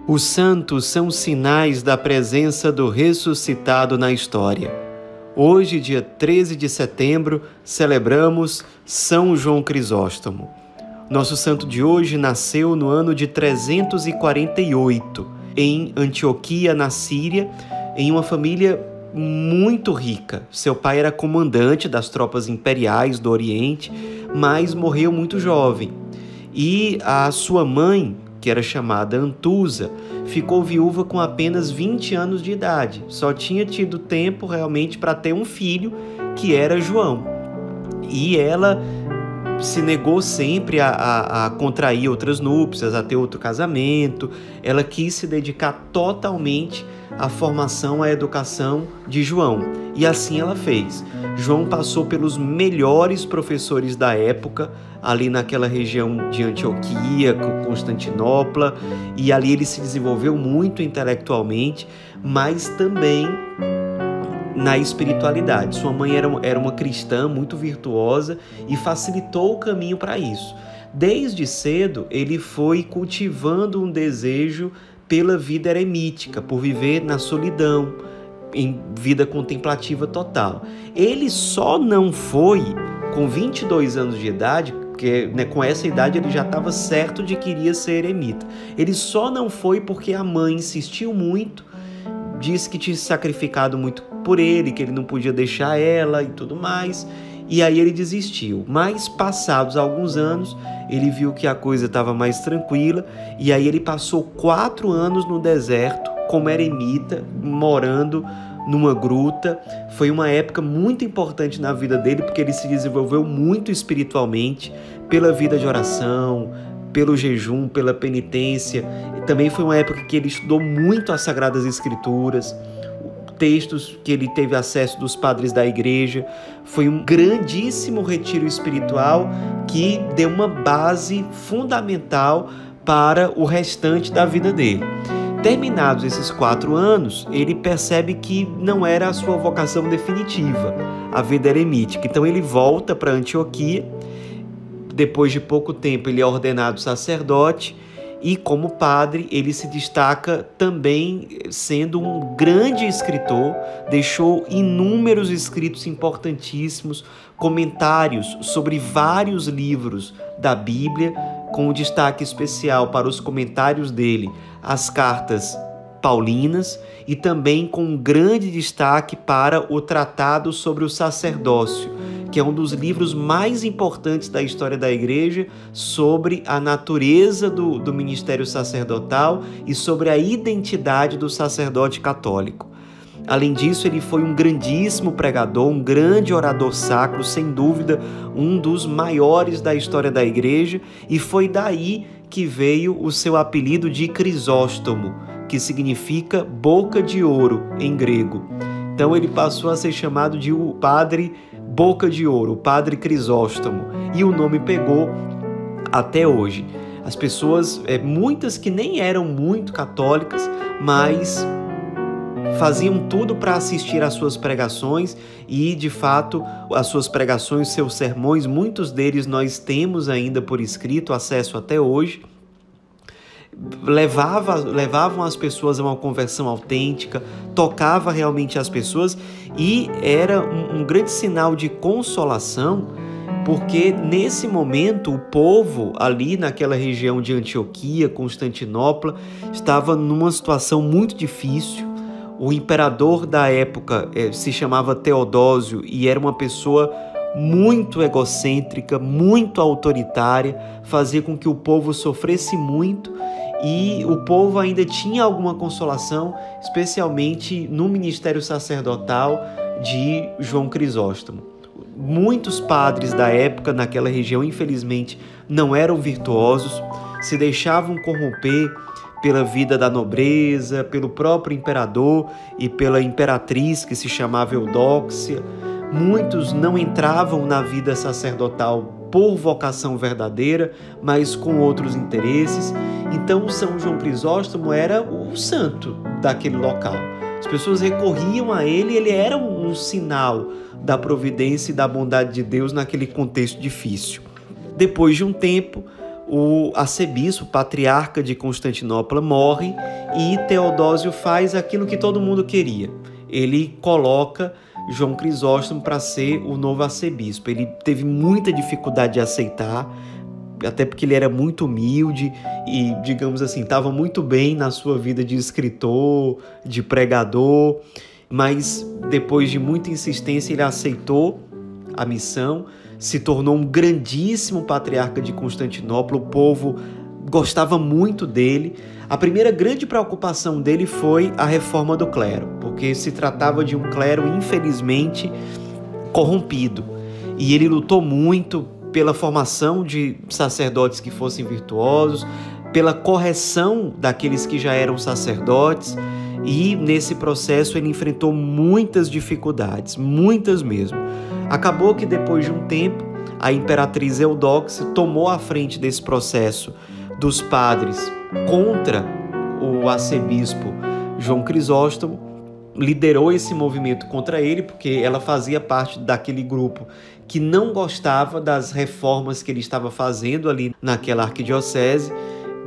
Os santos são sinais da presença do ressuscitado na história. Hoje, dia 13 de setembro, celebramos São João Crisóstomo. Nosso santo de hoje nasceu no ano de 348, em Antioquia, na Síria, em uma família muito rica. Seu pai era comandante das tropas imperiais do Oriente, mas morreu muito jovem. E a sua mãe, que era chamada Antusa, ficou viúva com apenas 20 anos de idade. Só tinha tido tempo realmente para ter um filho, que era João. E ela se negou sempre a contrair outras núpcias, a ter outro casamento. Ela quis se dedicar totalmente à formação, à educação de João. E assim ela fez. João passou pelos melhores professores da época, ali naquela região de Antioquia, Constantinopla, e ali ele se desenvolveu muito intelectualmente, mas também na espiritualidade. Sua mãe era uma cristã muito virtuosa e facilitou o caminho para isso. Desde cedo, ele foi cultivando um desejo pela vida eremítica, por viver na solidão, em vida contemplativa total. Ele só não foi, com 22 anos de idade, porque com essa idade ele já estava certo de que iria ser eremita. Ele só não foi porque a mãe insistiu muito, disse que tinha se sacrificado muito por ele, que ele não podia deixar ela e tudo mais, e aí ele desistiu. Mas passados alguns anos, ele viu que a coisa estava mais tranquila, e aí ele passou 4 anos no deserto como eremita, morando numa gruta. Foi uma época muito importante na vida dele, porque ele se desenvolveu muito espiritualmente, pela vida de oração, pelo jejum, pela penitência. E também foi uma época que ele estudou muito as Sagradas Escrituras, textos que ele teve acesso dos padres da igreja. Foi um grandíssimo retiro espiritual que deu uma base fundamental para o restante da vida dele. Terminados esses 4 anos, ele percebe que não era a sua vocação definitiva, a vida eremítica. Então ele volta para Antioquia. Depois de pouco tempo ele é ordenado sacerdote e, como padre, ele se destaca também sendo um grande escritor. Deixou inúmeros escritos importantíssimos, comentários sobre vários livros da Bíblia, com um destaque especial para os comentários dele, as cartas paulinas, e também com um grande destaque para o Tratado sobre o Sacerdócio, que é um dos livros mais importantes da história da Igreja, sobre a natureza do ministério sacerdotal e sobre a identidade do sacerdote católico. Além disso, ele foi um grandíssimo pregador, um grande orador sacro, sem dúvida, um dos maiores da história da Igreja, e foi daí que veio o seu apelido de Crisóstomo, que significa boca de ouro em grego. Então ele passou a ser chamado de o Padre Boca de Ouro, o Padre Crisóstomo, e o nome pegou até hoje. As pessoas, muitas que nem eram muito católicas, mas faziam tudo para assistir às suas pregações, e de fato as suas pregações, seus sermões, muitos deles nós temos ainda por escrito, acesso até hoje. Levavam as pessoas a uma conversão autêntica, tocava realmente as pessoas, e era um grande sinal de consolação, porque nesse momento o povo ali naquela região de Antioquia, Constantinopla, estava numa situação muito difícil. O imperador da época se chamava Teodósio e era uma pessoa muito egocêntrica, muito autoritária, fazia com que o povo sofresse muito, e o povo ainda tinha alguma consolação, especialmente no ministério sacerdotal de João Crisóstomo. Muitos padres da época naquela região, infelizmente, não eram virtuosos, se deixavam corromper pela vida da nobreza, pelo próprio imperador e pela imperatriz, que se chamava Eudóxia. Muitos não entravam na vida sacerdotal por vocação verdadeira, mas com outros interesses. Então São João Crisóstomo era o santo daquele local. As pessoas recorriam a ele, ele era um sinal da providência e da bondade de Deus naquele contexto difícil. Depois de um tempo, o arcebispo, patriarca de Constantinopla, morre e Teodósio faz aquilo que todo mundo queria. Ele coloca João Crisóstomo para ser o novo arcebispo. Ele teve muita dificuldade de aceitar, até porque ele era muito humilde e, digamos assim, estava muito bem na sua vida de escritor, de pregador, mas depois de muita insistência ele aceitou a missão, se tornou um grandíssimo patriarca de Constantinopla. O povo gostava muito dele. A primeira grande preocupação dele foi a reforma do clero, porque se tratava de um clero, infelizmente, corrompido. E ele lutou muito pela formação de sacerdotes que fossem virtuosos, pela correção daqueles que já eram sacerdotes, e nesse processo ele enfrentou muitas dificuldades, muitas mesmo. Acabou que depois de um tempo, a imperatriz Eudóxia tomou a frente desse processo dos padres contra o arcebispo João Crisóstomo, liderou esse movimento contra ele, porque ela fazia parte daquele grupo que não gostava das reformas que ele estava fazendo ali naquela arquidiocese,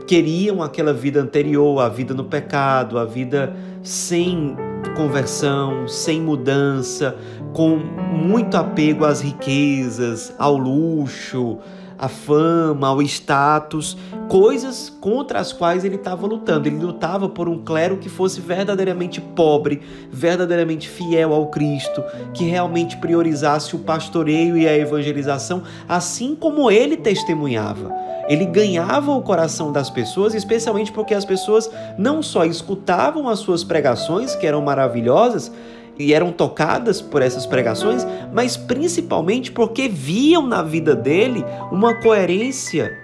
queriam aquela vida anterior, a vida no pecado, a vida sem conversão, sem mudança, com muito apego às riquezas, ao luxo, à fama, ao status, coisas contra as quais ele estava lutando. Ele lutava por um clero que fosse verdadeiramente pobre, verdadeiramente fiel ao Cristo, que realmente priorizasse o pastoreio e a evangelização, assim como ele testemunhava. Ele ganhava o coração das pessoas, especialmente porque as pessoas não só escutavam as suas pregações, que eram maravilhosas, e eram tocadas por essas pregações, mas principalmente porque viam na vida dele uma coerência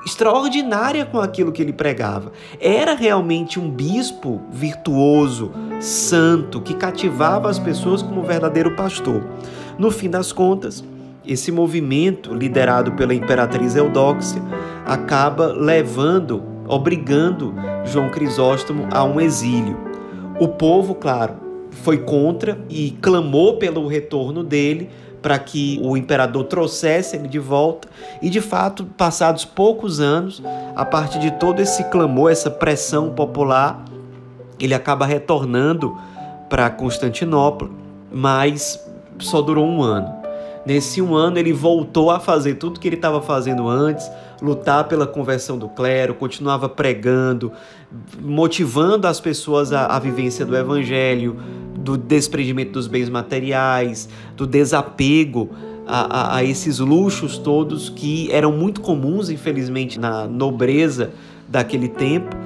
extraordinária com aquilo que ele pregava. Era realmente um bispo virtuoso, santo, que cativava as pessoas como verdadeiro pastor. No fim das contas, esse movimento, liderado pela imperatriz Eudóxia, acaba obrigando João Crisóstomo a um exílio. O povo, claro, foi contra e clamou pelo retorno dele para que o imperador trouxesse ele de volta. E, de fato, passados poucos anos, a partir de todo esse clamor, essa pressão popular, ele acaba retornando para Constantinopla, mas só durou um ano. Nesse um ano, ele voltou a fazer tudo que ele estava fazendo antes, lutar pela conversão do clero, continuava pregando, motivando as pessoas à vivência do evangelho, do desprendimento dos bens materiais, do desapego a esses luxos todos que eram muito comuns, infelizmente, na nobreza daquele tempo.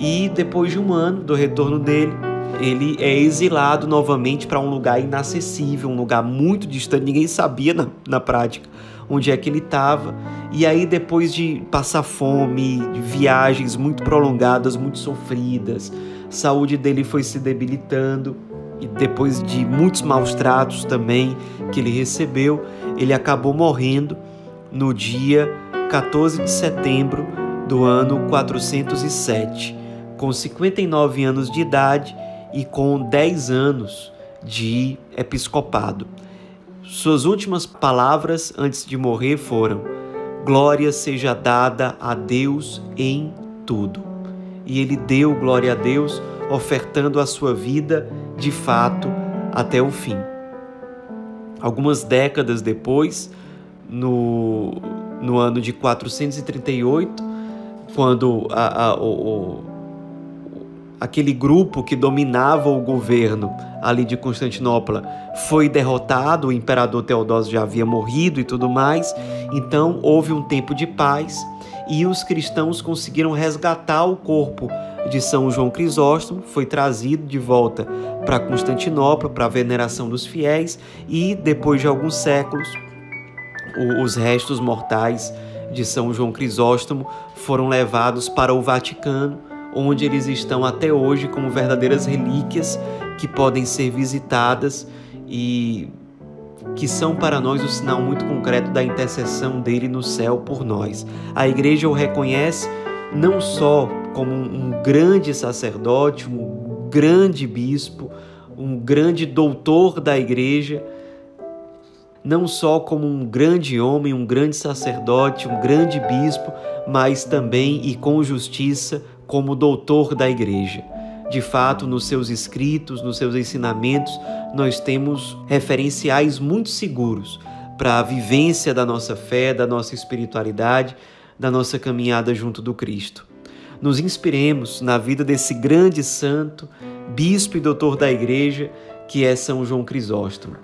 E depois de um ano do retorno dele, ele é exilado novamente para um lugar inacessível, um lugar muito distante, ninguém sabia na prática onde é que ele estava. E aí, depois de passar fome, de viagens muito prolongadas, muito sofridas, a saúde dele foi se debilitando, e depois de muitos maus tratos também que ele recebeu, ele acabou morrendo no dia 14 de setembro do ano 407, com 59 anos de idade e com 10 anos de episcopado. Suas últimas palavras antes de morrer foram: glória seja dada a Deus em tudo. E ele deu glória a Deus, ofertando a sua vida, de fato, até o fim. Algumas décadas depois, no ano de 438, quando aquele grupo que dominava o governo ali de Constantinopla foi derrotado, o imperador Teodósio já havia morrido e tudo mais, então houve um tempo de paz e os cristãos conseguiram resgatar o corpo de São João Crisóstomo, foi trazido de volta para Constantinopla, para a veneração dos fiéis, e depois de alguns séculos, os restos mortais de São João Crisóstomo foram levados para o Vaticano, onde eles estão até hoje como verdadeiras relíquias que podem ser visitadas e que são para nós um sinal muito concreto da intercessão dele no céu por nós. A Igreja o reconhece não só como um grande sacerdote, um grande bispo, um grande doutor da Igreja, não só como um grande homem, um grande sacerdote, um grande bispo, mas também e com justiça como doutor da Igreja. De fato, nos seus escritos, nos seus ensinamentos, nós temos referenciais muito seguros para a vivência da nossa fé, da nossa espiritualidade, da nossa caminhada junto do Cristo. Nos inspiremos na vida desse grande santo, bispo e doutor da Igreja, que é São João Crisóstomo.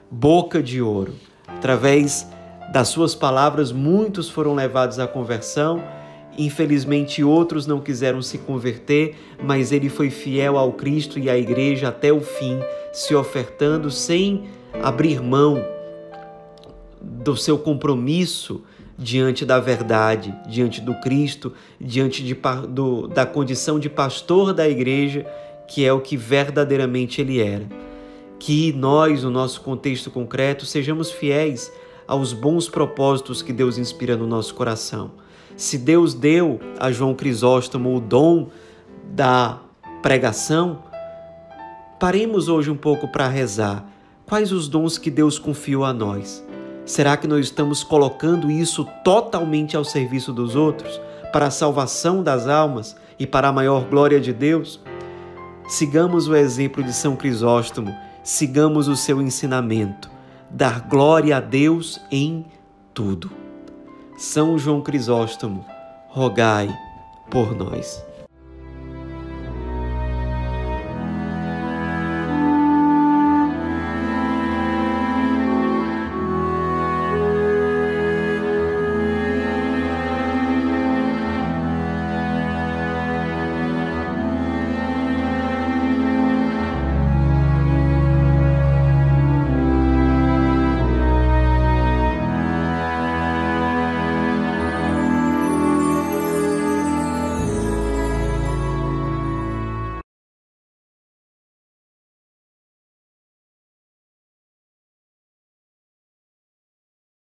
Boca de ouro. Através das suas palavras, muitos foram levados à conversão. Infelizmente, outros não quiseram se converter, mas ele foi fiel ao Cristo e à Igreja até o fim, se ofertando sem abrir mão do seu compromisso diante da verdade, diante do Cristo, diante da condição de pastor da Igreja, que é o que verdadeiramente ele era. Que nós, no nosso contexto concreto, sejamos fiéis aos bons propósitos que Deus inspira no nosso coração. Se Deus deu a João Crisóstomo o dom da pregação, paremos hoje um pouco para rezar. Quais os dons que Deus confiou a nós? Será que nós estamos colocando isso totalmente ao serviço dos outros, para a salvação das almas e para a maior glória de Deus? Sigamos o exemplo de São Crisóstomo, sigamos o seu ensinamento, dar glória a Deus em tudo. São João Crisóstomo, rogai por nós.